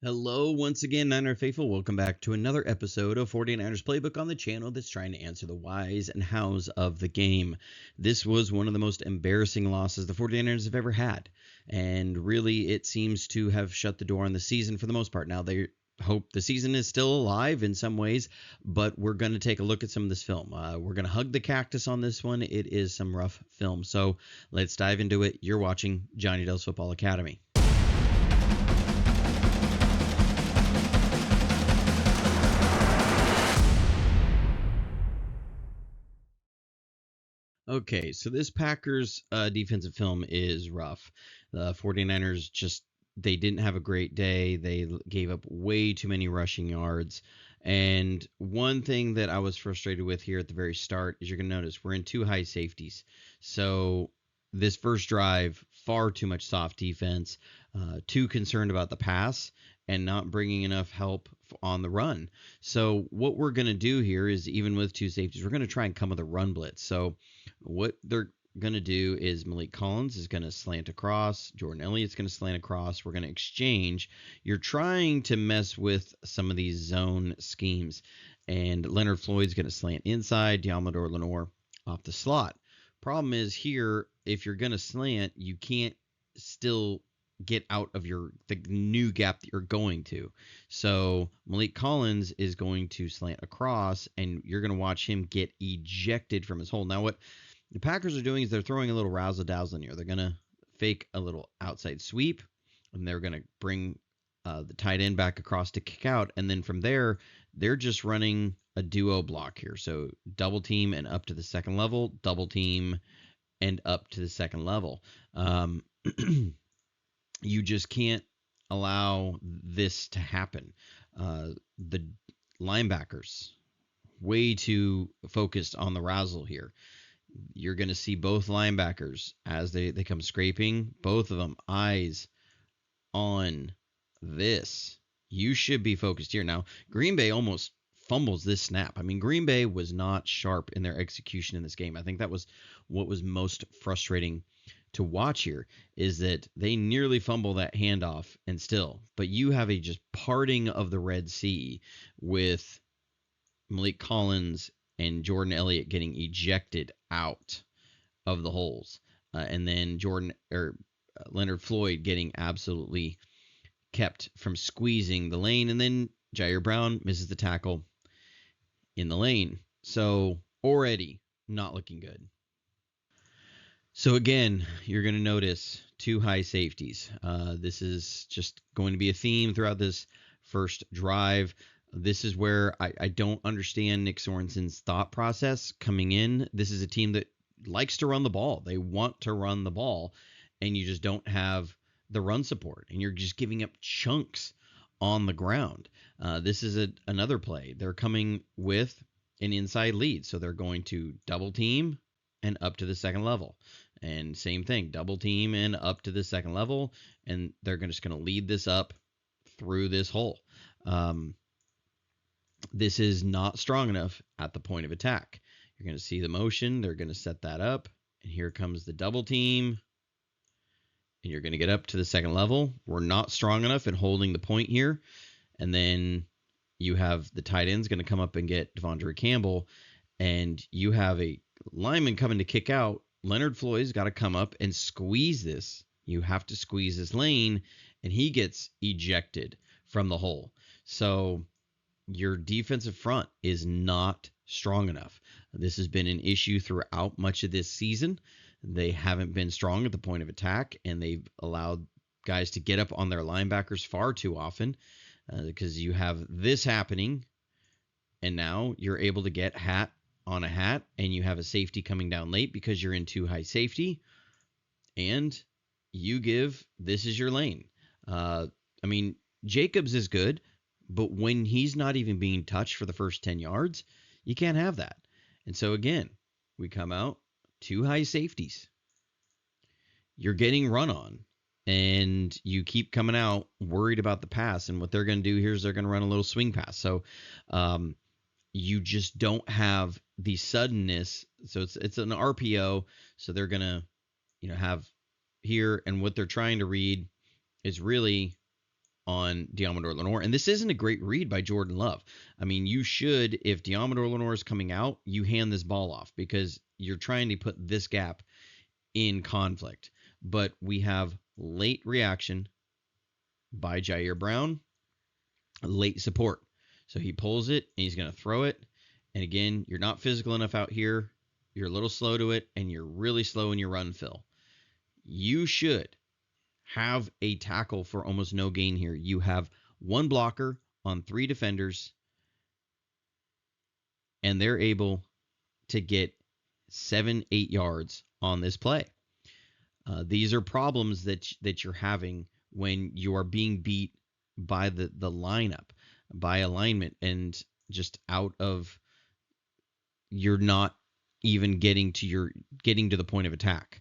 Hello, once again, Niner Faithful. Welcome back to another episode of 49ers Playbook on the channel that's trying to answer the whys and hows of the game. This was one of the most embarrassing losses the 49ers have ever had, and really it seems to have shut the door on the season for the most part. Now, they hope the season is still alive in some ways, but we're going to take a look at some of this film. We're going to hug the cactus on this one. It is some rough film, so let's dive into it. You're watching Johnny Dell's Football Academy. Okay, so this Packers defensive film is rough. The 49ers they didn't have a great day. They gave up way too many rushing yards. And one thing that I was frustrated with here at the very start is you're going to notice we're in two high safeties. So this first drive, far too much soft defense, too concerned about the pass and not bringing enough help on the run. So what we're going to do here is, even with two safeties, we're going to try and come with a run blitz. So what they're going to do is Malik Collins is going to slant across. Jordan Elliott's going to slant across. We're going to exchange. You're trying to mess with some of these zone schemes. And Leonard Floyd's going to slant inside. Diamador Lenore off the slot. Problem is here, if you're going to slant, you can't still get out of the new gap that you're going to. So Malik Collins is going to slant across, and you're going to watch him get ejected from his hole. Now, what the Packers are doing is they're throwing a little razzle-dazzle in here. They're going to fake a little outside sweep, and they're going to bring the tight end back across to kick out. And then from there, they're just running a duo block here. So double team and up to the second level, double team and up to the second level. You just can't allow this to happen. The linebackers, way too focused on the razzle here. You're going to see both linebackers as they come scraping, both of them eyes on this. You should be focused here. Now, Green Bay almost fumbles this snap. I mean, Green Bay was not sharp in their execution in this game. I think that was what was most frustrating to watch here, is that they nearly fumble that handoff and still, but you have a just parting of the Red Sea with Malik Collins and Jordan Elliott getting ejected out of the holes, and then Leonard Floyd getting absolutely kept from squeezing the lane, and then Jair Brown misses the tackle in the lane. So already not looking good. So again, you're going to notice two high safeties. This is just going to be a theme throughout this first drive. This is where I don't understand Nick Sorensen's thought process coming in. This is a team that likes to run the ball. They want to run the ball, and you just don't have the run support, and you're just giving up chunks on the ground. This is another play. They're coming with an inside lead, so they're going to double team and up to the second level. And same thing, double team and up to the second level, and they're just going to lead this up through this hole. This is not strong enough at the point of attack. You're going to see the motion. They're going to set that up, and here comes the double team, and you're going to get up to the second level. We're not strong enough in holding the point here, and then you have the tight end's going to come up and get Devondre Campbell, and you have a lineman coming to kick out. Leonard Floyd's got to come up and squeeze this. You have to squeeze this lane, and he gets ejected from the hole. So your defensive front is not strong enough. This has been an issue throughout much of this season. They haven't been strong at the point of attack, and they've allowed guys to get up on their linebackers far too often, because you have this happening, and now you're able to get hat on a hat, and you have a safety coming down late because you're in too high safety, and this is your lane. I mean, Jacobs is good, but when he's not even being touched for the first 10 yards, you can't have that. And so again, we come out two high safeties. You're getting run on, and you keep coming out worried about the pass, and what they're going to do here is they're going to run a little swing pass. So you just don't have the suddenness. So it's an RPO. So they're going to, have here, and what they're trying to read is really on Diamador Lenore. And this isn't a great read by Jordan Love. I mean, you should, if Diamador Lenore is coming out, you hand this ball off because you're trying to put this gap in conflict. But we have late reaction by Jair Brown, late support. So he pulls it and he's going to throw it. And again, you're not physical enough out here. You're a little slow to it, and you're really slow in your run fill. You should have a tackle for almost no gain here. You have one blocker on 3 defenders, and they're able to get 7-8 yards on this play. These are problems that you're having when you are being beat by the lineup, by alignment, and just out of, you're not even getting to the point of attack.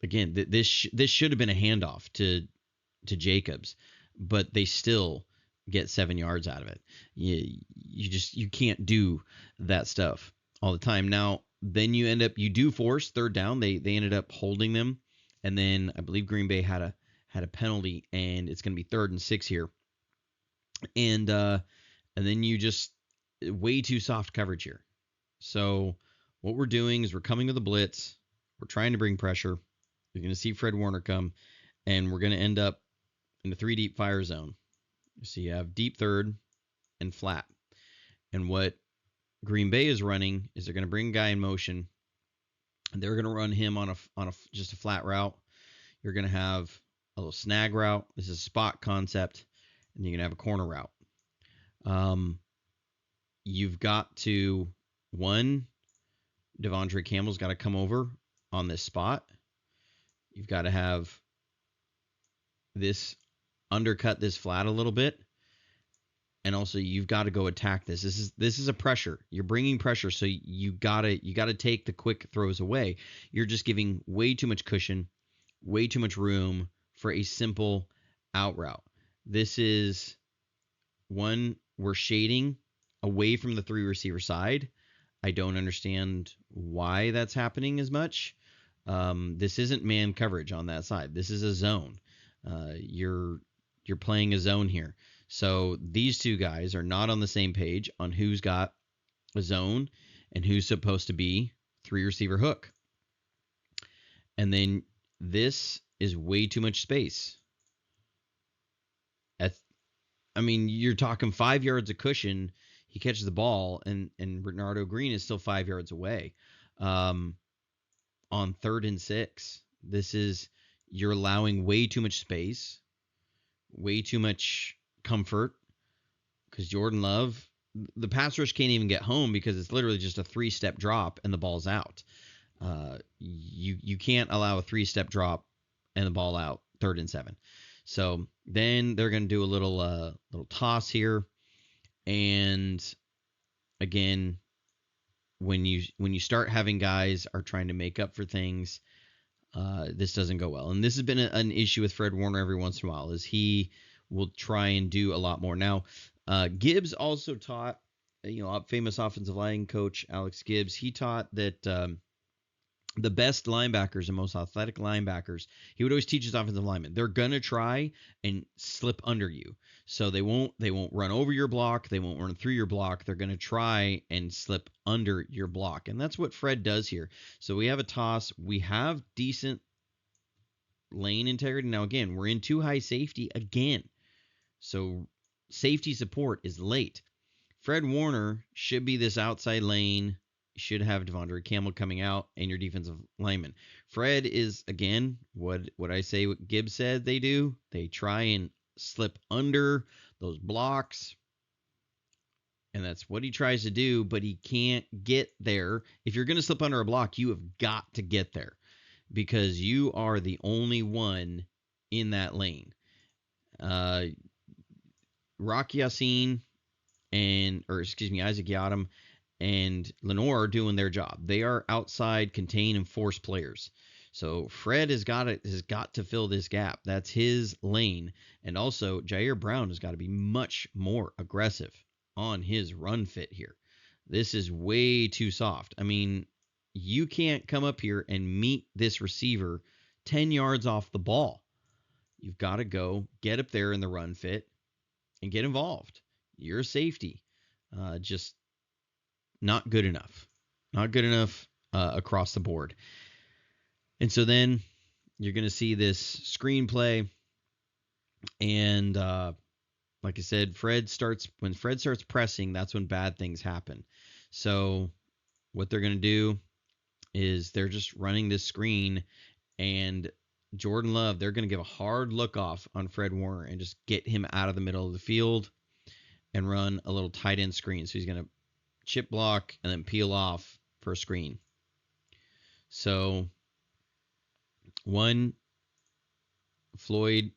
Again, this should have been a handoff to Jacobs, but they still get 7 yards out of it. You can't do that stuff all the time. Now, then you do force third down. They ended up holding them, and then I believe Green Bay had a penalty, and it's going to be 3rd and 6 here. And then you just way too soft coverage here. So what we're doing is we're coming with a blitz. We're trying to bring pressure. You're going to see Fred Warner come, and we're going to end up in a 3 deep fire zone. So you have deep third and flat. And what Green Bay is running is they're going to bring a guy in motion, and they're going to run him on a just a flat route. You're going to have a little snag route. This is a spot concept, and you're going to have a corner route. You've got to, one, Devondre Campbell's got to come over on this spot. You've got to have this undercut this flat a little bit. And also you've got to go attack this. This is a pressure. You're bringing pressure, so you gotta take the quick throws away. You're just giving way too much cushion, way too much room for a simple out route. This is one, we're shading away from the 3 receiver side. I don't understand why that's happening as much. This isn't man coverage on that side. This is a zone. You're playing a zone here. So these two guys are not on the same page on who's got a zone and who's supposed to be 3 receiver hook. And then this is way too much space. You're talking 5 yards of cushion. He catches the ball, and Bernardo Green is still 5 yards away. On 3rd and 6, you're allowing way too much space, way too much comfort, because Jordan Love, the pass rush can't even get home because it's literally just a 3-step drop and the ball's out. You can't allow a 3-step drop and the ball out 3rd and 7. So then they're going to do a little toss here. And again, when you start having guys are trying to make up for things, this doesn't go well. And this has been an issue with Fred Warner every once in a while, is he will try and do a lot more. Now, Gibbs also taught, famous offensive line coach Alex Gibbs, he taught that the best linebackers and most athletic linebackers, he would always teach his offensive linemen, they're going to try and slip under you. So they won't run over your block. They won't run through your block. They're going to try and slip under your block. And that's what Fred does here. So we have a toss. We have decent lane integrity. Now, again, we're in too high safety again. So safety support is late. Fred Warner should be this outside lane. Should have Devondre Campbell coming out and your defensive lineman. Fred is, again, what I say what Gibbs said they do. They try and slip under those blocks. And that's what he tries to do, but he can't get there. If you're going to slip under a block, you have got to get there because you are the only one in that lane. Rock Yassin Isaac Yadam and Lenore are doing their job. They are outside, contain, and force players. So Fred has got to fill this gap. That's his lane. And also, Jair Brown has got to be much more aggressive on his run fit here. This is way too soft. I mean, you can't come up here and meet this receiver 10 yards off the ball. You've got to go get up there in the run fit and get involved. You're a safety. Just not good enough. Not good enough across the board. And so then you're going to see this screenplay. And like I said, when Fred starts pressing, that's when bad things happen. So what they're going to do is they're just running this screen, and Jordan Love, they're going to give a hard look off on Fred Warner and just get him out of the middle of the field and run a little tight end screen. So he's going to chip block and then peel off for a screen. So Floyd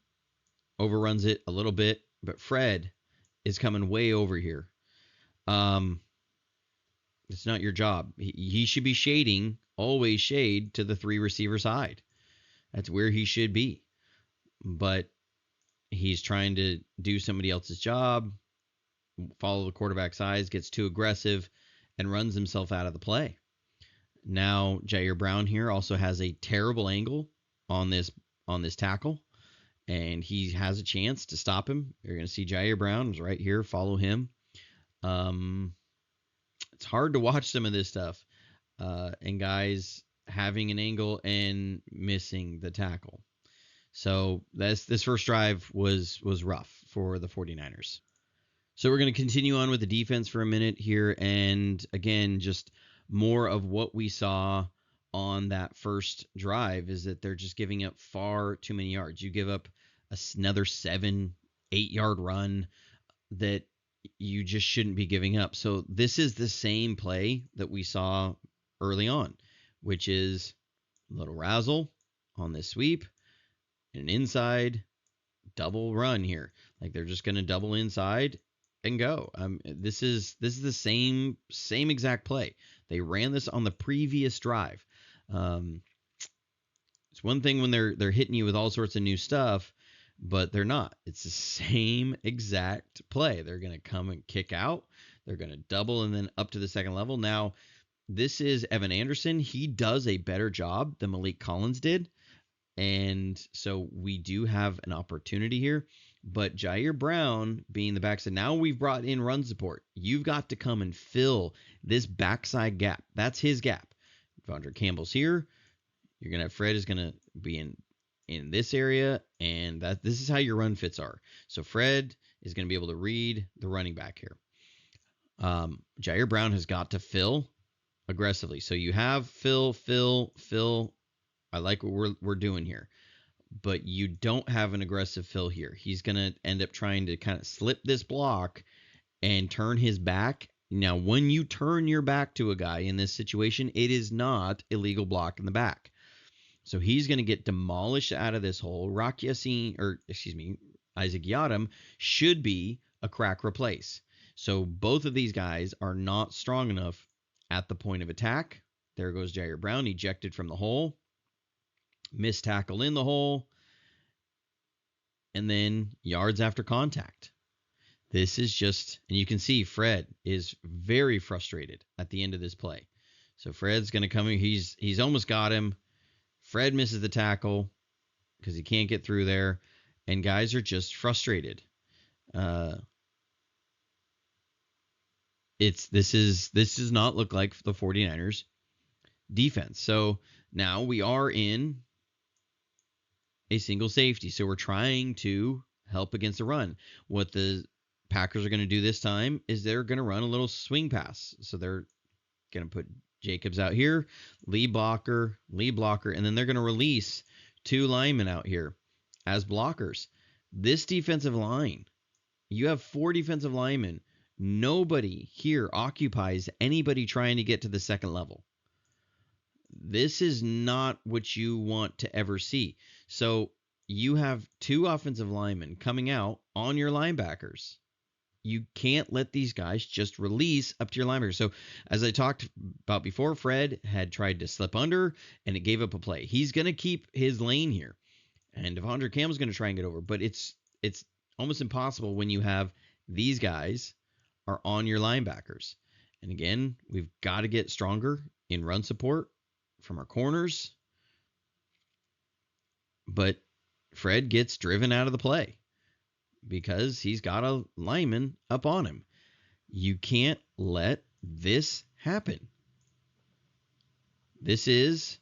overruns it a little bit, but Fred is coming way over here. It's not your job. He should be shading, always shade to the 3 receiver side. That's where he should be. But he's trying to do somebody else's job, follow the quarterback's eyes, gets too aggressive, and runs himself out of the play. Now Jair Brown here also has a terrible angle on this tackle, and he has a chance to stop him. You're going to see Jair Brown is right here. Follow him. It's hard to watch some of this stuff, and guys having an angle and missing the tackle. So this first drive was rough for the 49ers. So we're going to continue on with the defense for a minute here, and again, just more of what we saw on that first drive is that they're just giving up far too many yards. You give up another 7-8 yard run that you just shouldn't be giving up. So this is the same play that we saw early on, which is a little razzle on this sweep, an inside double run here. Like they're just going to double inside and go. This is the same exact play. They ran this on the previous drive. It's one thing when they're hitting you with all sorts of new stuff, but they're not. It's the same exact play. They're going to come and kick out. They're going to double and then up to the second level. Now, this is Evan Anderson. He does a better job than Malik Collins did. And so we do have an opportunity here. But Jair Brown being the backside, now we've brought in run support. You've got to come and fill this backside gap. That's his gap. Devondre Campbell's here. You're going to have Fred is going to be in this area, and this is how your run fits are. So Fred is going to be able to read the running back here. Jair Brown has got to fill aggressively. So you have fill. I like what we're doing here. But you don't have an aggressive fill here. He's going to end up trying to kind of slip this block and turn his back. Now, when you turn your back to a guy in this situation, it is not illegal block in the back. So he's going to get demolished out of this hole. Isaac Yiadom should be a crack replace. So both of these guys are not strong enough at the point of attack. There goes Jair Brown, ejected from the hole. Missed tackle in the hole, and then yards after contact. This is just, and you can see Fred is very frustrated at the end of this play. So Fred's going to come in. He's almost got him. Fred misses the tackle because he can't get through there, and guys are just frustrated. This does not look like the 49ers defense. So now we are in a single safety. So we're trying to help against the run. What the Packers are going to do this time is they're going to run a little swing pass. So they're going to put Jacobs out here, Lee blocker, and then they're going to release 2 linemen out here as blockers. This defensive line, you have 4 defensive linemen. Nobody here occupies anybody trying to get to the second level. This is not what you want to ever see. So you have 2 offensive linemen coming out on your linebackers. You can't let these guys just release up to your linebackers. So as I talked about before, Fred had tried to slip under, and it gave up a play. He's going to keep his lane here, and Devondre Campbell's going to try and get over. But it's almost impossible when you have these guys are on your linebackers. And again, we've got to get stronger in run support from our corners. But Fred gets driven out of the play because he's got a lineman up on him. You can't let this happen. This is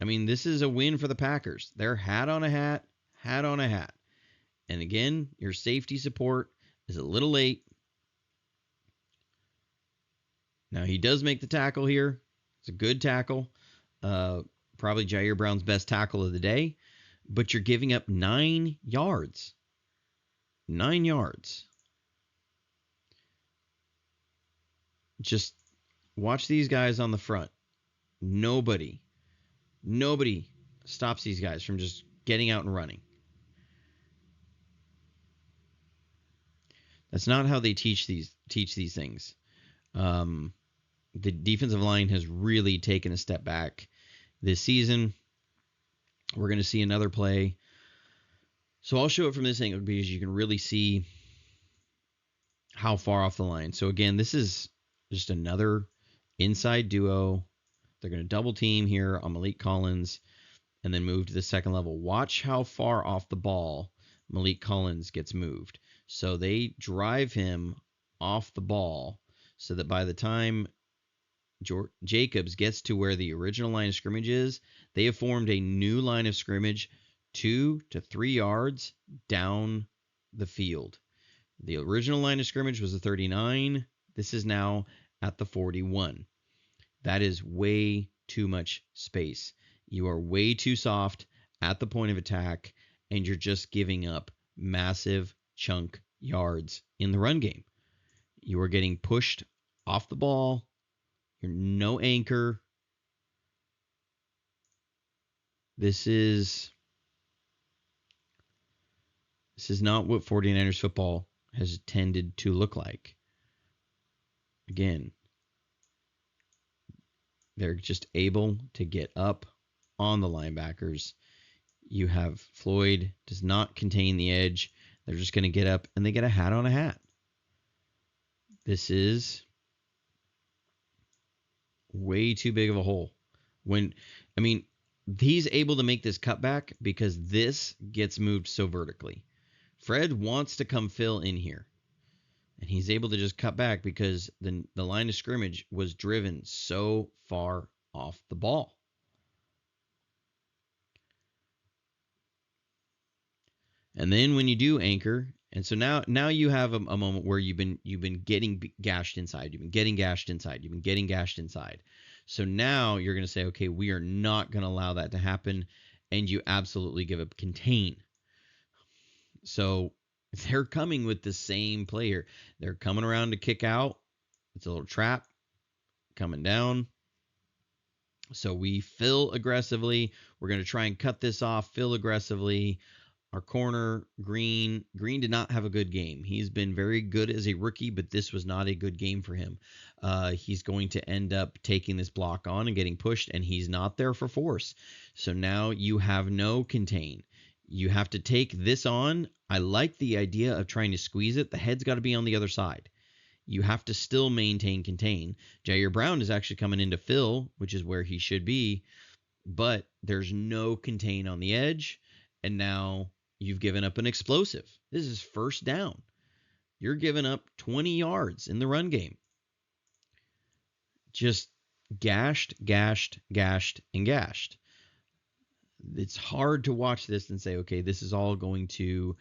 a win for the Packers. They're hat on a hat, hat on a hat. And again, your safety support is a little late. Now, he does make the tackle here. It's a good tackle. Probably Jair Brown's best tackle of the day. But you're giving up 9 yards. 9 yards. Just watch these guys on the front. Nobody stops these guys from just getting out and running. That's not how they teach these things. The defensive line has really taken a step back this season. We're going to see another play. So I'll show it from this angle because you can really see how far off the line. So again, this is just another inside duo. They're going to double team here on Malik Collins and then move to the second level. Watch how far off the ball Malik Collins gets moved. So they drive him off the ball so that by the time Jacobs gets to where the original line of scrimmage is, they have formed a new line of scrimmage 2 to 3 yards down the field. The original line of scrimmage was the 39. This is now at the 41. That is way too much space. You are way too soft at the point of attack, and you're just giving up massive chunk yards in the run game. You are getting pushed off the ball. You're no anchor. This is not what 49ers football has tended to look like. Again, they're just able to get up on the linebackers. You have Floyd does not contain the edge. They're just going to get up and they get a hat on a hat. This is way too big of a hole. He's able to make this cutback because this gets moved so vertically. Fred wants to come fill in here. And he's able to just cut back because the line of scrimmage was driven so far off the ball. And then when you do anchor, and so now you have a moment where you've been getting gashed inside. You've been getting gashed inside. You've been getting gashed inside. So now you're going to say, okay, we are not going to allow that to happen. And you absolutely give up contain. So they're coming with the same player. They're coming around to kick out. It's a little trap coming down. So we fill aggressively. We're going to try and cut this off, fill aggressively. Our corner, Green did not have a good game. He's been very good as a rookie, but this was not a good game for him. He's going to end up taking this block on and getting pushed, and he's not there for force. So now you have no contain. You have to take this on. I like the idea of trying to squeeze it. The head's got to be on the other side. You have to still maintain contain. Jair Brown is actually coming in to fill, which is where he should be, but there's no contain on the edge, and now you've given up an explosive. This is first down. You're giving up 20 yards in the run game. Just gashed, and gashed. It's hard to watch this and say, okay, this is all going to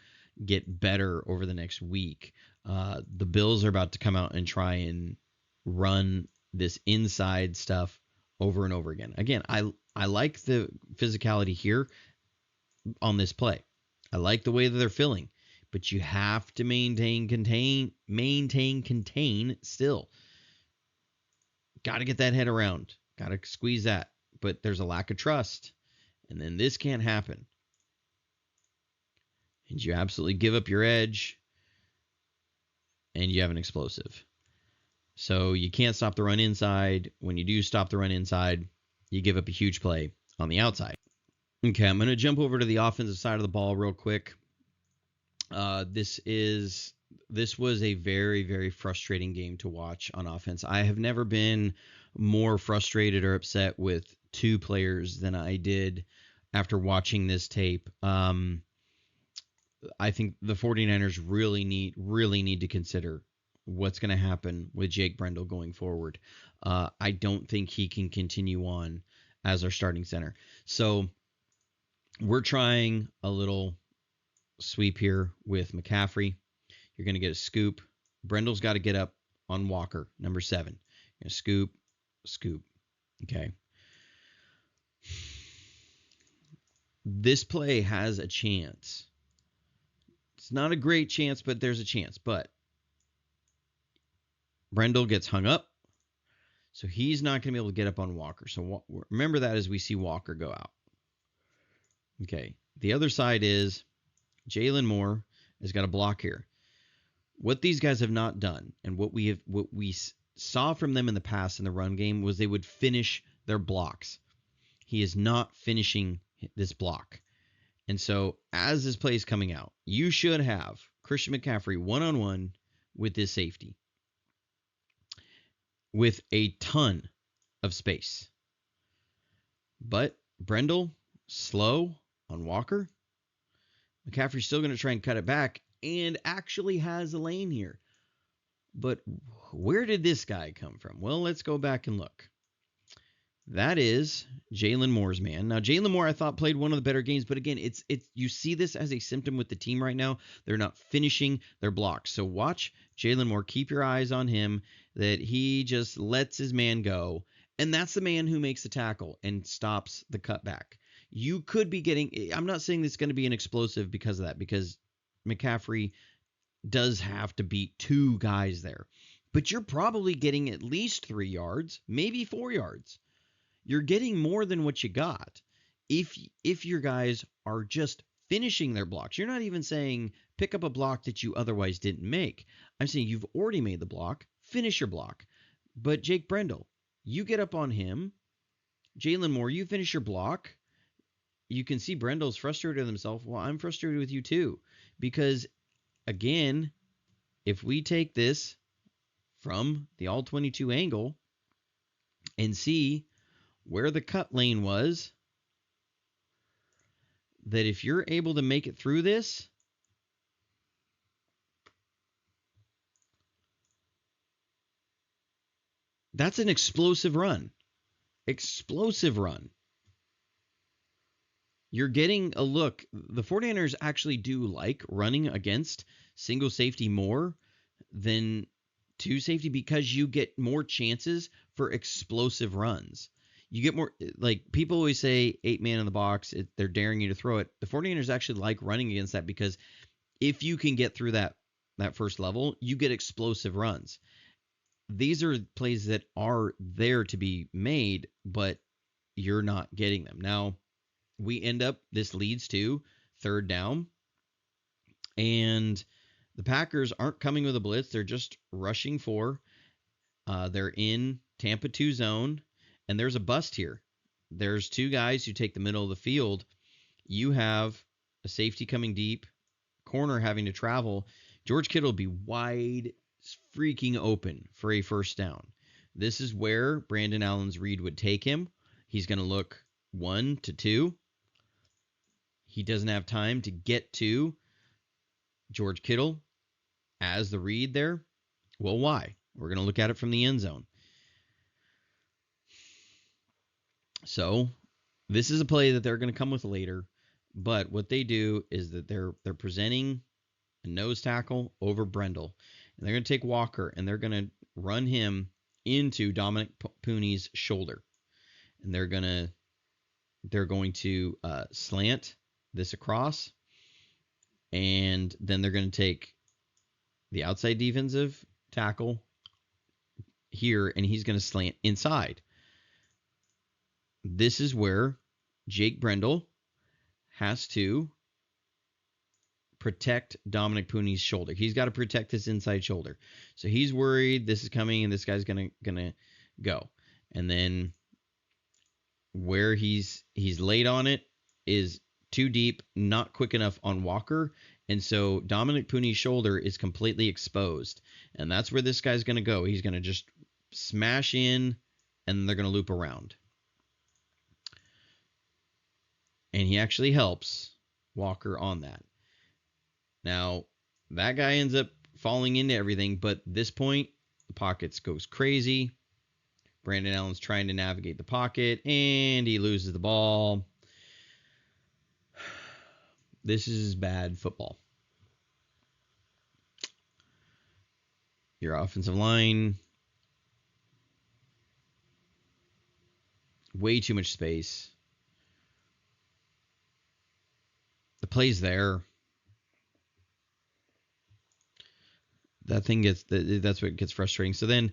get better over the next week. The Bills are about to come out and try and run this inside stuff over and over again. Again, I like the physicality here on this play. I like the way that they're filling, but you have to maintain contain still. Got to get that head around. Got to squeeze that. But there's a lack of trust. And then this can't happen. And you absolutely give up your edge. And you have an explosive. So you can't stop the run inside. When you do stop the run inside, you give up a huge play on the outside. Okay, I'm going to jump over to the offensive side of the ball real quick. This was a very, very frustrating game to watch on offense. I have never been more frustrated or upset with two players than I did after watching this tape. I think the 49ers really need to consider what's going to happen with Jake Brendel going forward. I don't think he can continue on as our starting center. So we're trying a little sweep here with McCaffrey. You're going to get a scoop. Brendel's got to get up on Walker, number 7. You're going to scoop, scoop. Okay. This play has a chance. It's not a great chance, but there's a chance. But Brendel gets hung up, so he's not going to be able to get up on Walker. So remember that as we see Walker go out. Okay. The other side is Jalen Moore has got a block here. What these guys have not done, and what we saw from them in the past in the run game, was they would finish their blocks. He is not finishing this block. And so as this play is coming out, you should have Christian McCaffrey one-on-one with this safety with a ton of space. But Brendel, slow on Walker. McCaffrey's still going to try and cut it back and actually has a lane here. But where did this guy come from? Well, let's go back and look. That is Jalen Moore's man. Now, Jalen Moore, I thought, played one of the better games, but again, it's you see this as a symptom with the team right now. They're not finishing their blocks. So watch Jalen Moore. Keep your eyes on him, that he just lets his man go, and that's the man who makes the tackle and stops the cutback. You could be getting, I'm not saying this is going to be an explosive because of that, because McCaffrey does have to beat 2 guys there. But you're probably getting at least 3 yards, maybe 4 yards. You're getting more than what you got if your guys are just finishing their blocks. You're not even saying pick up a block that you otherwise didn't make. I'm saying you've already made the block, finish your block. But Jake Brendel, you get up on him. Jalen Moore, you finish your block. You can see Brendel's frustrated with himself. Well, I'm frustrated with you too. Because, again, if we take this from the all-22 angle and see where the cut lane was, that if you're able to make it through this, that's an explosive run. Explosive run. You're getting a look. The 49ers actually do like running against single safety more than 2 safety because you get more chances for explosive runs. You get more, like people always say 8-man in the box, they're daring you to throw it. The 49ers actually like running against that because if you can get through that first level, you get explosive runs. These are plays that are there to be made, but you're not getting them. Now, this leads to 3rd down, and the Packers aren't coming with a blitz. They're just rushing 4. They're in Tampa 2 zone. And there's a bust here. There's 2 guys who take the middle of the field. You have a safety coming deep, corner having to travel. George Kittle will be wide freaking open for a 1st down. This is where Brandon Allen's read would take him. He's going to look 1 to 2. He doesn't have time to get to George Kittle as the read there. Well, why? We're going to look at it from the end zone. So this is a play that they're going to come with later, but what they do is that they're presenting a nose tackle over Brendel, and they're going to take Walker and they're going to run him into Dominic Pooney's shoulder, and they're going to slant this across, and then they're going to take the outside defensive tackle here, and he's going to slant inside. This is where Jake Brendel has to protect Dominic Pooney's shoulder. He's got to protect his inside shoulder. So he's worried this is coming and this guy's gonna go. And then where he's laid on it is too deep, not quick enough on Walker. And so Dominic Pooney's shoulder is completely exposed. And that's where this guy's going to go. He's going to just smash in and they're going to loop around. And he actually helps Walker on that. Now, that guy ends up falling into everything, but this point, the pockets goes crazy. Brandon Allen's trying to navigate the pocket, and he loses the ball. This is bad football. Your offensive line, way too much space. The play's there. That's what gets frustrating. So then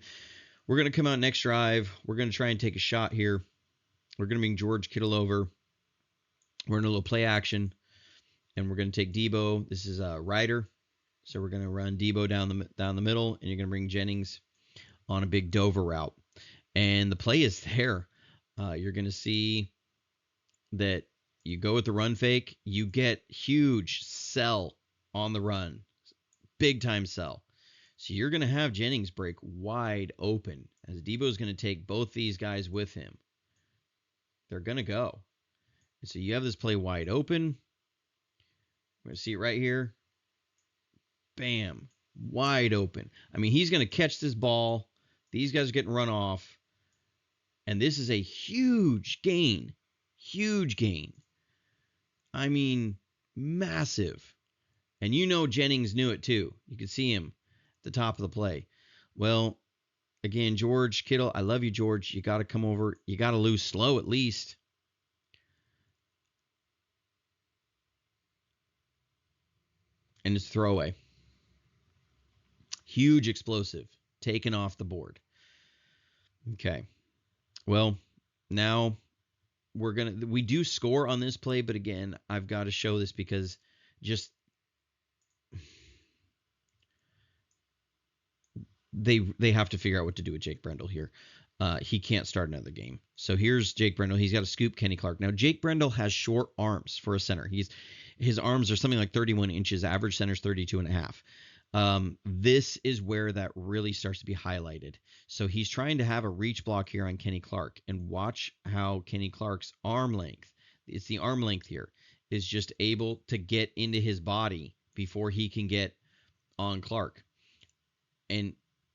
we're going to come out next drive. We're going to try and take a shot here. We're going to bring George Kittle over. We're in a little play action, and we're going to take Debo. This is a rider. So we're going to run Debo down the middle, and you're going to bring Jennings on a big Dover route. And the play is there. You're going to see that you go with the run fake. You get huge sell on the run. Big time sell. So you're going to have Jennings break wide open as Debo's going to take both these guys with him. They're going to go. And so you have this play wide open. We're going to see it right here. Bam. Wide open. I mean, he's going to catch this ball. These guys are getting run off. And this is a huge gain. Huge gain. I mean, massive. And you know Jennings knew it too. You could see him at the top of the play. Well, again, George Kittle, I love you, George. You got to come over. You got to lose slow at least. And it's throwaway. Huge explosive. Taken off the board. Okay. Well, now we do score on this play, but again, I've got to show this because just they have to figure out what to do with Jake Brendel here. He can't start another game. So here's Jake Brendel. He's got to scoop Kenny Clark. Now, Jake Brendel has short arms for a center. His arms are something like 31 inches. Average center's 32 and a half. This is where that really starts to be highlighted. So he's trying to have a reach block here on Kenny Clark, and watch how Kenny Clark's arm length, it's the arm length here, is just able to get into his body before he can get on Clark. And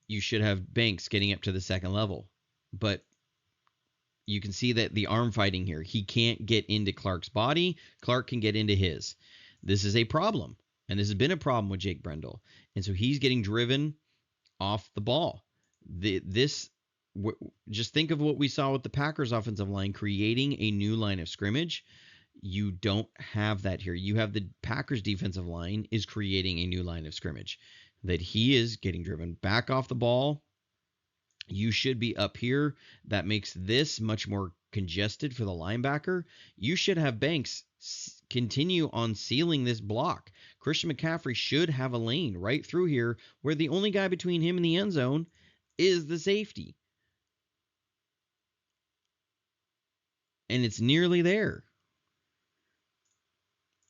you should have Banks getting up to the second level, but you can see that the arm fighting here, he can't get into Clark's body. Clark can get into his. This is a problem. And this has been a problem with Jake Brendel. And so he's getting driven off the ball. Just think of what we saw with the Packers offensive line creating a new line of scrimmage. You don't have that here. You have the Packers defensive line is creating a new line of scrimmage. That he is getting driven back off the ball. You should be up here. That makes this much more congested for the linebacker. You should have Banks continue on sealing this block. Christian McCaffrey should have a lane right through here where the only guy between him and the end zone is the safety. And it's nearly there.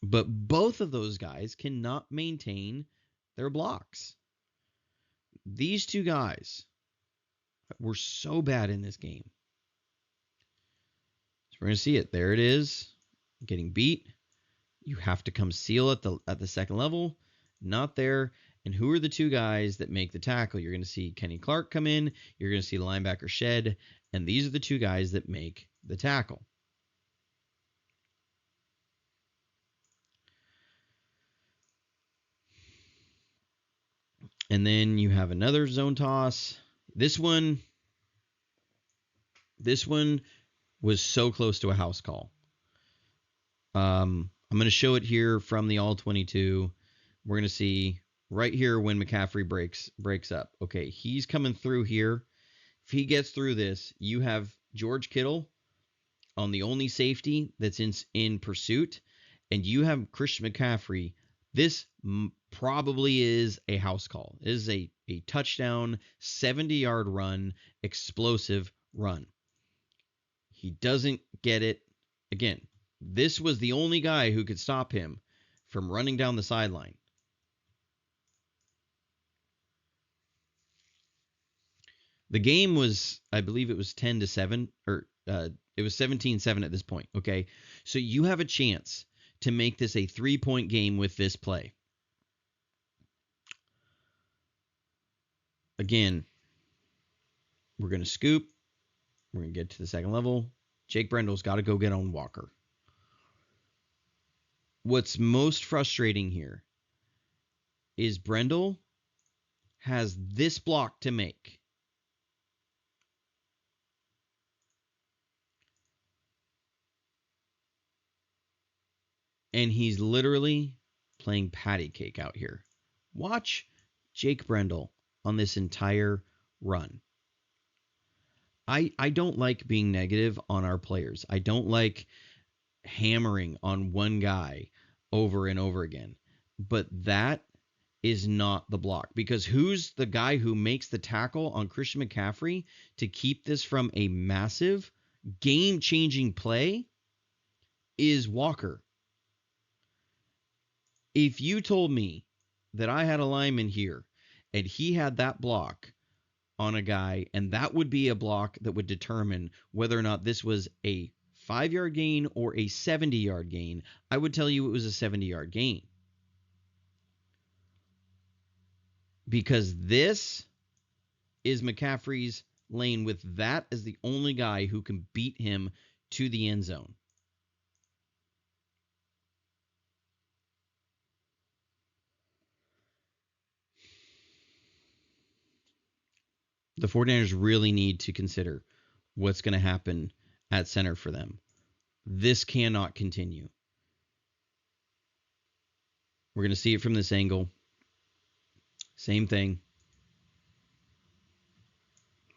But both of those guys cannot maintain their blocks. These two guys were so bad in this game. So we're going to see it. There it is. Getting beat. You have to come seal at the second level. Not there. And who are the two guys that make the tackle? You're going to see Kenny Clark come in. You're going to see the linebacker shed. And these are the two guys that make the tackle. And then you have another zone toss. This one was so close to a house call. I'm going to show it here from the all 22. We're going to see right here when McCaffrey breaks up. Okay, he's coming through here. If he gets through this, you have George Kittle on the only safety that's in pursuit, and you have Christian McCaffrey. This probably is a house call. It is a touchdown, 70-yard run, explosive run. He doesn't get it. Again, this was the only guy who could stop him from running down the sideline. The game was, I believe it was 10-7, or it was 17-7 at this point. Okay, so you have a chance to make this a 3-point game with this play. Again, we're going to scoop. We're going to get to the second level. Jake Brendel's got to go get on Walker. What's most frustrating here is Brendel has this block to make. And he's literally playing patty cake out here. Watch Jake Brendel on this entire run. I don't like being negative on our players. I don't like hammering on one guy over and over again. But that is not the block, because who's the guy who makes the tackle on Christian McCaffrey to keep this from a massive game-changing play is Walker. If you told me that I had a lineman here and he had that block on a guy, and that would be a block that would determine whether or not this was a 5-yard gain or a 70-yard gain, I would tell you it was a 70-yard gain. Because this is McCaffrey's lane with that as the only guy who can beat him to the end zone. The 49ers really need to consider what's going to happen at center for them. This cannot continue. We're going to see it from this angle. Same thing.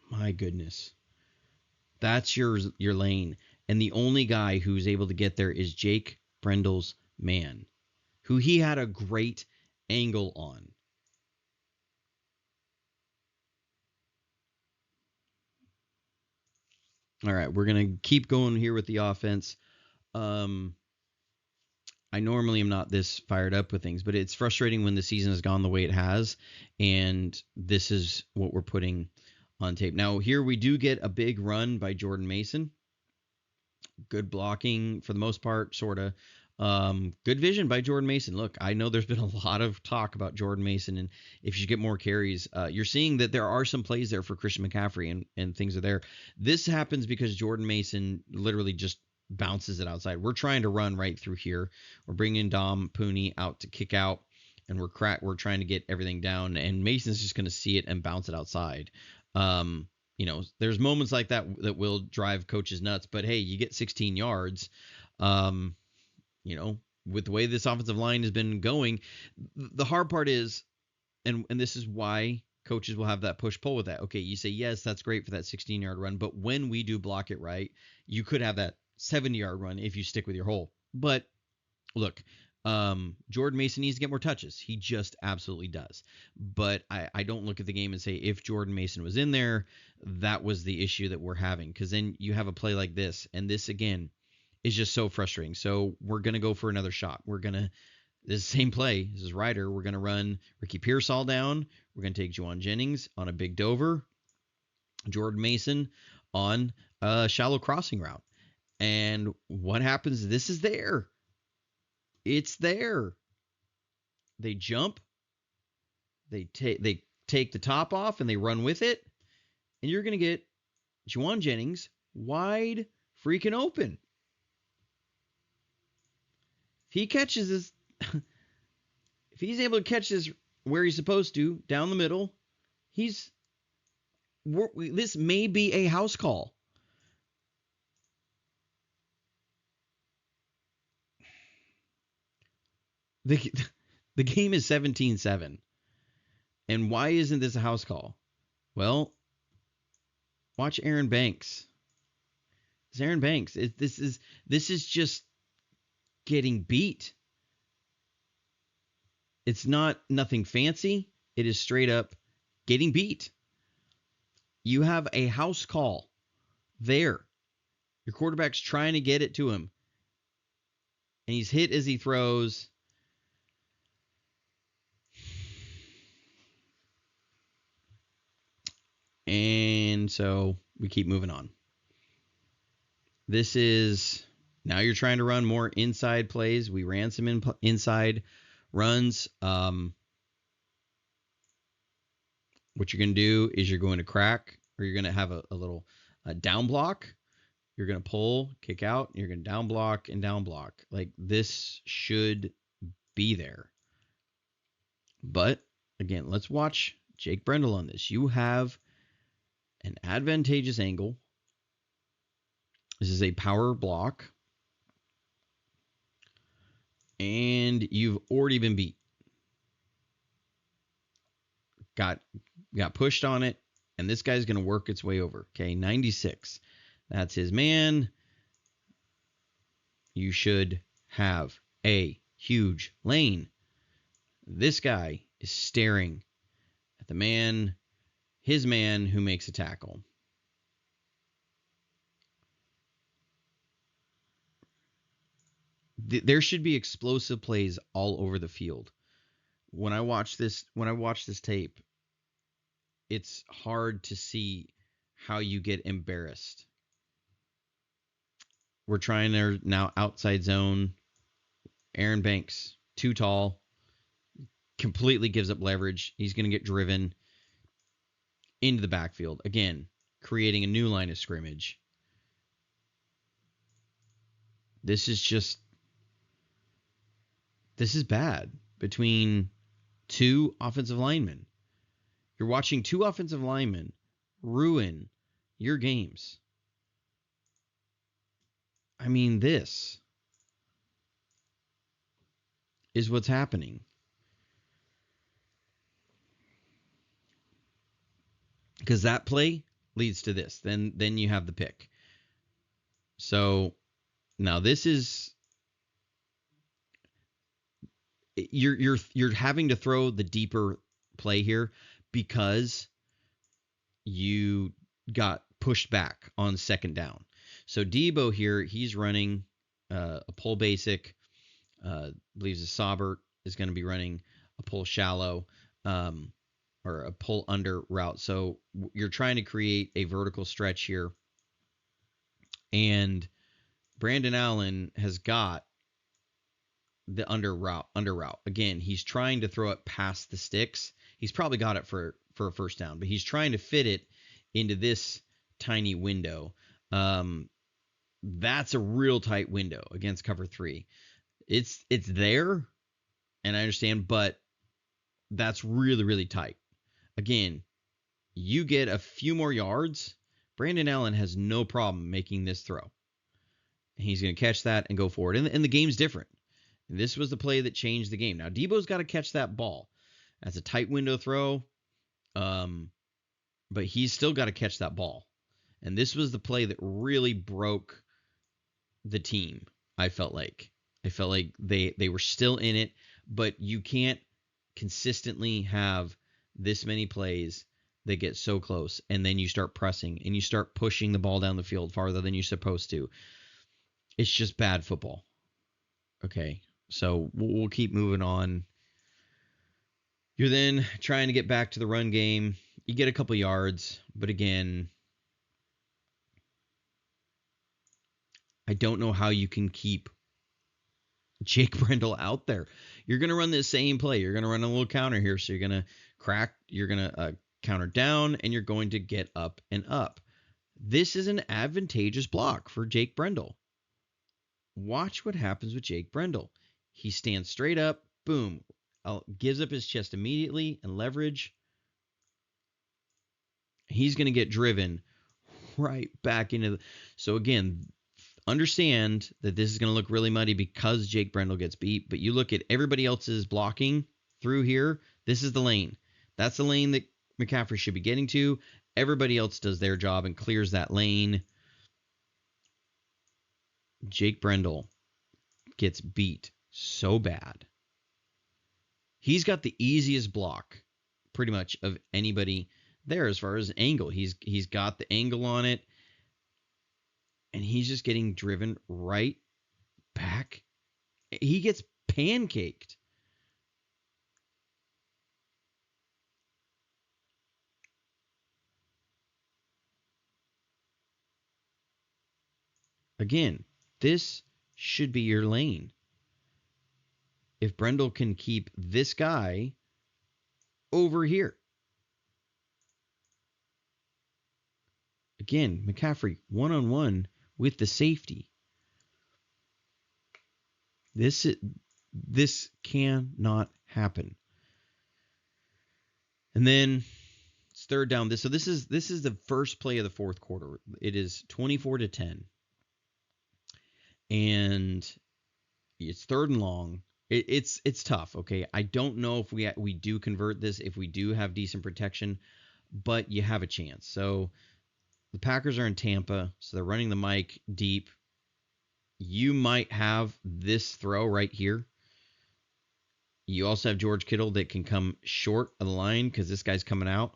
My goodness. That's your lane. And the only guy who's able to get there is Jake Brendel's man, who he had a great angle on. All right, we're going to keep going here with the offense. I normally am not this fired up with things, but it's frustrating when the season has gone the way it has, and this is what we're putting on tape. Now, here we do get a big run by Jordan Mason. Good blocking for the most part, sort of. Good vision by Jordan Mason. Look, I know there's been a lot of talk about Jordan Mason, and if you get more carries, you're seeing that there are some plays there for Christian McCaffrey, and things are there. This happens because Jordan Mason literally just bounces it outside. We're trying to run right through here. We're bringing Dom Pooney out to kick out, and we're trying to get everything down, and Mason's just going to see it and bounce it outside. There's moments like that will drive coaches nuts, but hey, you get 16 yards. With the way this offensive line has been going, the hard part is, and this is why coaches will have that push-pull with that. Okay, you say, yes, that's great for that 16-yard run, but when we do block it right, you could have that 70-yard run if you stick with your hole. But look, Jordan Mason needs to get more touches. He just absolutely does. But I don't look at the game and say, if Jordan Mason was in there, that was the issue that we're having. Because then you have a play like this, and this, again, is just so frustrating. So we're going to go for another shot. This is the same play. This is Ryder. We're going to run Ricky Pearsall down. We're going to take Juwan Jennings on a big Dover. Jordan Mason on a shallow crossing route. And what happens? This is there. It's there. They jump. They take the top off and they run with it. And you're going to get Juwan Jennings wide freaking open. If he catches this, if he's able to catch this where he's supposed to, down the middle, this may be a house call. The game is 17-7. And why isn't this a house call? Well, watch Aaron Banks. It's Aaron Banks. This is just getting beat. It's nothing fancy. It is straight up getting beat. You have a house call there. Your quarterback's trying to get it to him. And he's hit as he throws. And so we keep moving on. This is, now you're trying to run more inside plays. We ran some inside runs. What you're going to do is you're going to crack, or you're going to have a little down block. You're going to pull, kick out, and you're going to down block and down block. Like, this should be there. But again, let's watch Jake Brendel on this. You have an advantageous angle. This is a power block. And you've already been beat. Got pushed on it, and this guy's going to work its way over. Okay, 96. That's his man. You should have a huge lane. This guy is staring at the man, his man who makes a tackle. There should be explosive plays all over the field. When I watch this tape, it's hard to see how you get embarrassed. We're trying to now outside zone. Aaron Banks, too tall, completely gives up leverage. He's going to get driven into the backfield. Again, creating a new line of scrimmage. This is bad between two offensive linemen. You're watching two offensive linemen ruin your games. I mean, this is what's happening. Because that play leads to this. Then you have the pick. So now this is you're having to throw the deeper play here because you got pushed back on second down. So Debo here, he's running a pull basic. Believes Saubert is going to be running a pull shallow or a pull under route. So you're trying to create a vertical stretch here. And Brandon Allen has got the under route. Again, he's trying to throw it past the sticks. He's probably got it for a first down, but he's trying to fit it into this tiny window. That's a real tight window against cover 3. It's there, and I understand, but that's really, really tight. Again, you get a few more yards. Brandon Allen has no problem making this throw. He's going to catch that and go forward. And the game's different. And this was the play that changed the game. Now, Debo's got to catch that ball. That's a tight window throw. But he's still got to catch that ball. And this was the play that really broke the team, I felt like. I felt like they were still in it, but you can't consistently have this many plays that get so close, and then you start pressing, and you start pushing the ball down the field farther than you're supposed to. It's just bad football. Okay, so we'll keep moving on. You're then trying to get back to the run game. You get a couple yards, but again, I don't know how you can keep Jake Brendel out there. You're going to run this same play. You're going to run a little counter here. So you're going to crack, you're going to counter down, and you're going to get up and up. This is an advantageous block for Jake Brendel. Watch what happens with Jake Brendel. He stands straight up, boom, gives up his chest immediately and leverage. He's going to get driven right back into the... So again, understand that this is going to look really muddy because Jake Brendel gets beat, but you look at everybody else's blocking through here. This is the lane. That's the lane that McCaffrey should be getting to. Everybody else does their job and clears that lane. Jake Brendel gets beat so bad. He's got the easiest block pretty much of anybody there as far as angle. He's got the angle on it, and he's just getting driven right back. He gets pancaked. Again, this should be your lane. If Brendel can keep this guy over here. again, McCaffrey one-on-one with the safety. This cannot happen. And then it's third down. So this is the first play of the fourth quarter. It is 24-10. And it's third and long. It's tough, okay? I don't know if we do convert this, if we do have decent protection, but you have a chance. So the Packers are in Tampa, so they're running the mic deep. You might have this throw right here. You also have George Kittle that can come short of the line because this guy's coming out,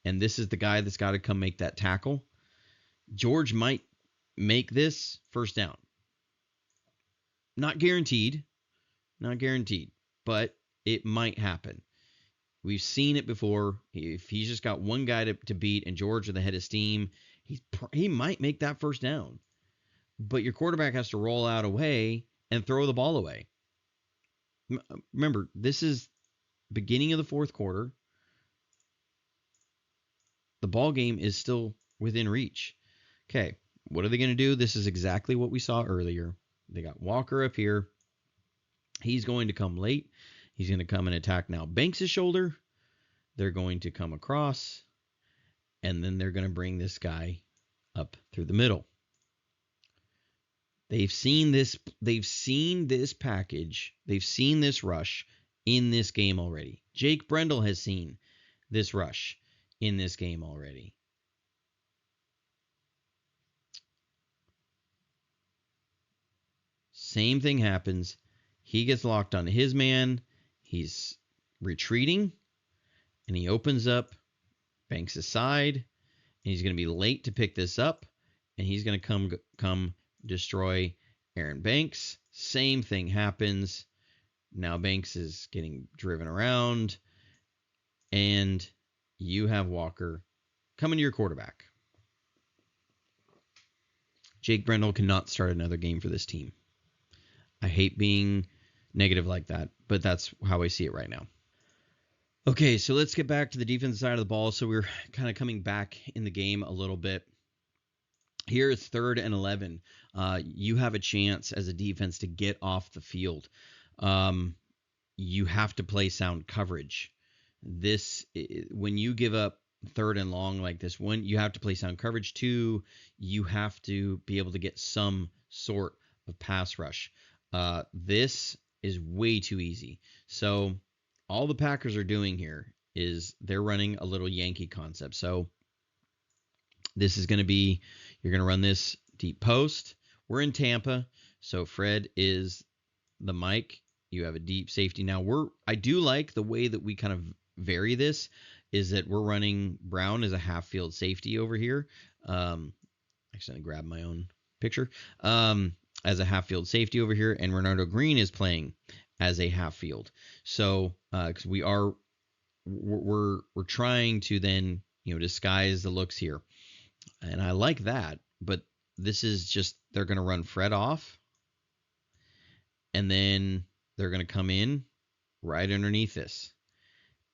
and this is the guy that's got to come make that tackle. George might make this first down. Not guaranteed, but it might happen. We've seen it before. If he's just got one guy to beat and George with the head of steam, he might make that first down. But your quarterback has to roll out away and throw the ball away. Remember, this is beginning of the fourth quarter. The ball game is still within reach. Okay, what are they going to do? This is exactly what we saw earlier. They got Walker up here. He's going to come late. He's going to come and attack now Banks' shoulder. They're going to come across, and then they're going to bring this guy up through the middle. They've seen this package. They've seen this rush in this game already. Jake Brendel has seen this rush in this game already. Same thing happens. He gets locked on his man. He's retreating, and he opens up Banks' side, and he's going to be late to pick this up, and he's going to come destroy Aaron Banks. Same thing happens. Now Banks is getting driven around, and you have Walker coming to your quarterback. Jake Brendel cannot start another game for this team. I hate being negative like that, but that's how I see it right now. Okay, so let's get back to the defensive side of the ball. So we're kind of coming back in the game a little bit. Here it's 3rd and 11. You have a chance as a defense to get off the field. You have to play sound coverage. When you give up 3rd and long like this, one, you have to play sound coverage. 2, you have to be able to get some sort of pass rush. This is way too easy. So all the Packers are doing here is they're running a little Yankee concept. So this is going to be, you're going to run this deep post. We're in Tampa, so Fred is the mic. You have a deep safety. Now I do like the way that we kind of vary this is that we're running Brown as a half field safety over here. Actually, I grabbed my own picture. As a half field safety over here, and Renardo Green is playing as a half field. So because we're trying to then disguise the looks here, and I like that. But this is just they're going to run Fred off, and then they're going to come in right underneath this.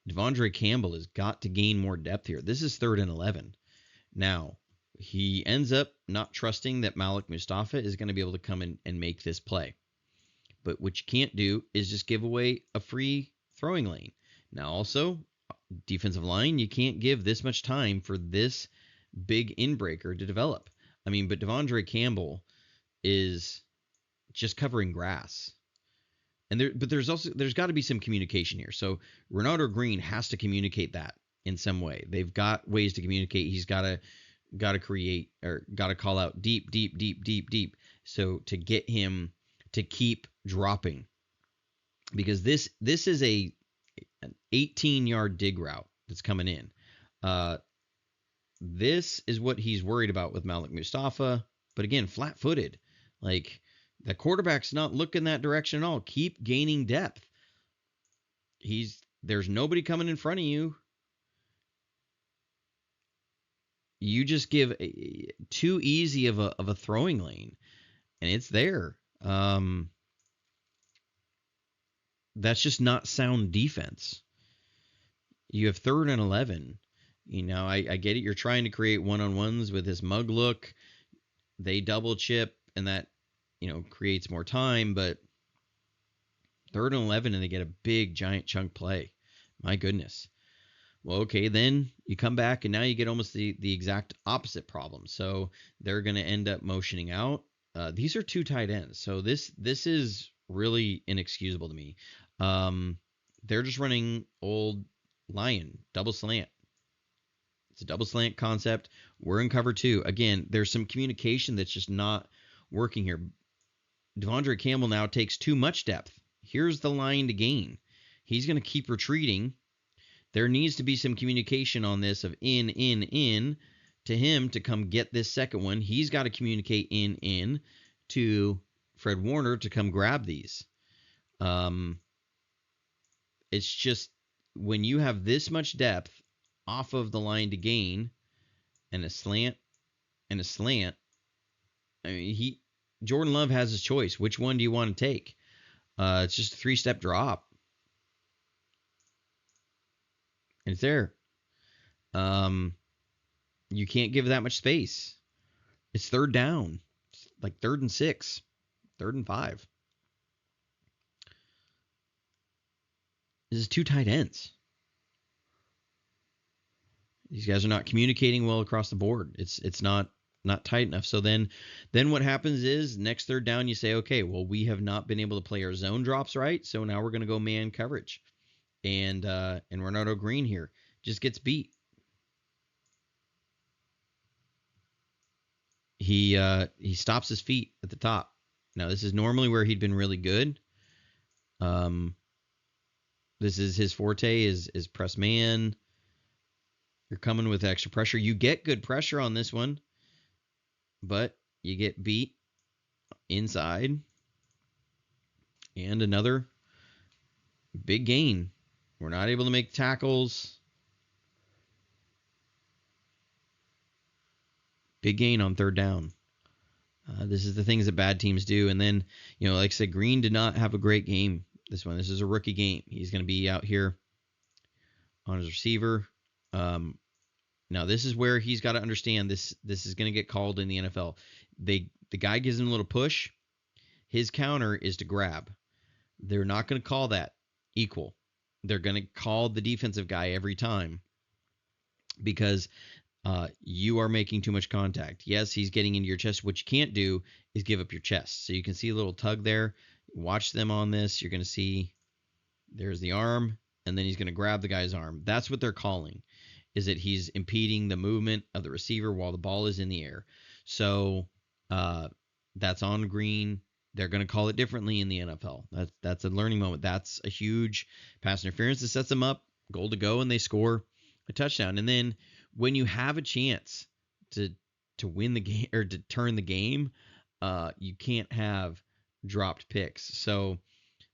Devondre Campbell has got to gain more depth here. This is 3rd and 11. Now, he ends up not trusting that Malik Mustafa is going to be able to come in and make this play. But what you can't do is just give away a free throwing lane. Now, also, defensive line, you can't give this much time for this big inbreaker to develop. I mean, but Devondre Campbell is just covering grass. And there's got to be some communication here. So Renardo Green has to communicate that in some way. They've got ways to communicate. He's got to create or got to call out deep. So to get him to keep dropping, because this is an 18-yard dig route that's coming in. This is what he's worried about with Malik Mustafa. But again, flat-footed. Like, the quarterback's not looking that direction at all. Keep gaining depth. There's nobody coming in front of you. You just give too easy of a throwing lane, and it's there. That's just not sound defense. You have 3rd and 11. I get it. You're trying to create one-on-ones with this mug look. They double chip, and that, creates more time. But 3rd and 11, and they get a big, giant chunk play. My goodness. Well, okay, then you come back, and now you get almost the exact opposite problem. So they're going to end up motioning out. These are 2 tight ends, so this is really inexcusable to me. They're just running old lion double slant. It's a double slant concept. We're in cover 2. Again, there's some communication that's just not working here. Devondre Campbell now takes too much depth. Here's the line to gain. He's going to keep retreating. There needs to be some communication on this of in to him to come get this second one. He's got to communicate in to Fred Warner to come grab these. It's just when you have this much depth off of the line to gain and a slant, I mean, Jordan Love has his choice. Which one do you want to take? It's just a 3-step drop. And it's there. You can't give that much space. It's 3rd down. It's like 3rd and 6, 3rd and 5. This is 2 tight ends. These guys are not communicating well across the board. It's not tight enough. So then what happens is next 3rd down, you say, okay, well, we have not been able to play our zone drops right, so now we're going to go man coverage. And Renardo Green here just gets beat. He stops his feet at the top. Now, this is normally where he'd been really good. This is his forte is press man. You're coming with extra pressure. You get good pressure on this one, but you get beat inside. And another big gain. We're not able to make tackles. Big gain on 3rd down. This is the things that bad teams do. And then, like I said, Green did not have a great game this one. This is a rookie game. He's going to be out here on his receiver. Now, this is where he's got to understand this is going to get called in the NFL. The guy gives him a little push. His counter is to grab. They're not going to call that equal. They're going to call the defensive guy every time because you are making too much contact. Yes, he's getting into your chest. What you can't do is give up your chest. So you can see a little tug there. Watch them on this. You're going to see there's the arm, and then he's going to grab the guy's arm. That's what they're calling, is that he's impeding the movement of the receiver while the ball is in the air. So that's on Green. They're going to call it differently in the NFL. That's a learning moment. That's a huge pass interference that sets them up, goal to go, and they score a touchdown. And then when you have a chance to win the game or to turn the game, you can't have dropped picks. So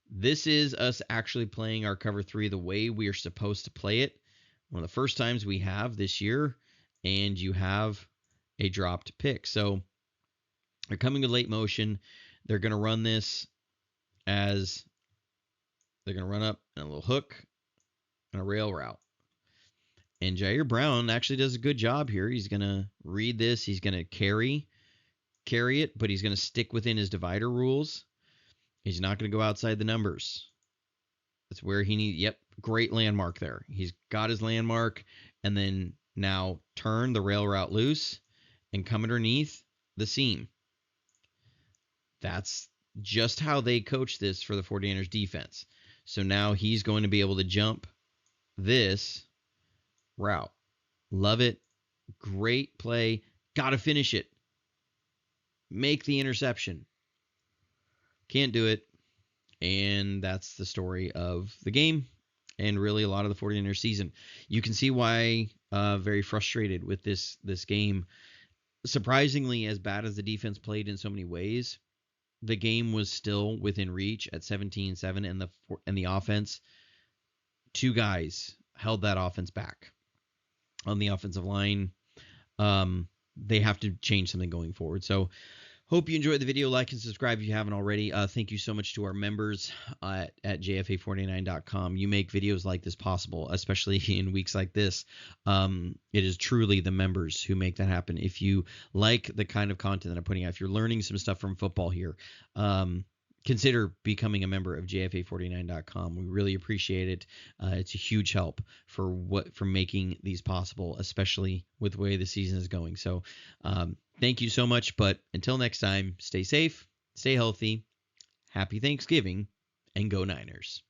this is us actually playing our cover 3 the way we are supposed to play it. One of the first times we have this year, and you have a dropped pick. So they're coming to late motion. They're going to run this as they're going to run up in a little hook and a rail route. And Jair Brown actually does a good job here. He's going to read this. He's going to carry it, but he's going to stick within his divider rules. He's not going to go outside the numbers. That's where he needs. Yep, great landmark there. He's got his landmark, and then now turn the rail route loose and come underneath the seam. That's just how they coach this for the 49ers defense. So now he's going to be able to jump this route. Love it. Great play. Got to finish it. Make the interception. Can't do it. And that's the story of the game and really a lot of the 49ers season. You can see why very frustrated with this game. Surprisingly, as bad as the defense played in so many ways, the game was still within reach at 17-7, and the offense, 2 guys held that offense back on the offensive line. They have to change something going forward. So Hope you enjoyed the video. Like and subscribe if you haven't already. Thank you so much to our members at jfa49.com. You make videos like this possible, especially in weeks like this. It is truly the members who make that happen. If you like the kind of content that I'm putting out, if you're learning some stuff from football here, consider becoming a member of jfa49.com. We really appreciate it. It's a huge help for making these possible, especially with the way the season is going. So thank you so much. But until next time, stay safe, stay healthy, happy Thanksgiving, and go Niners.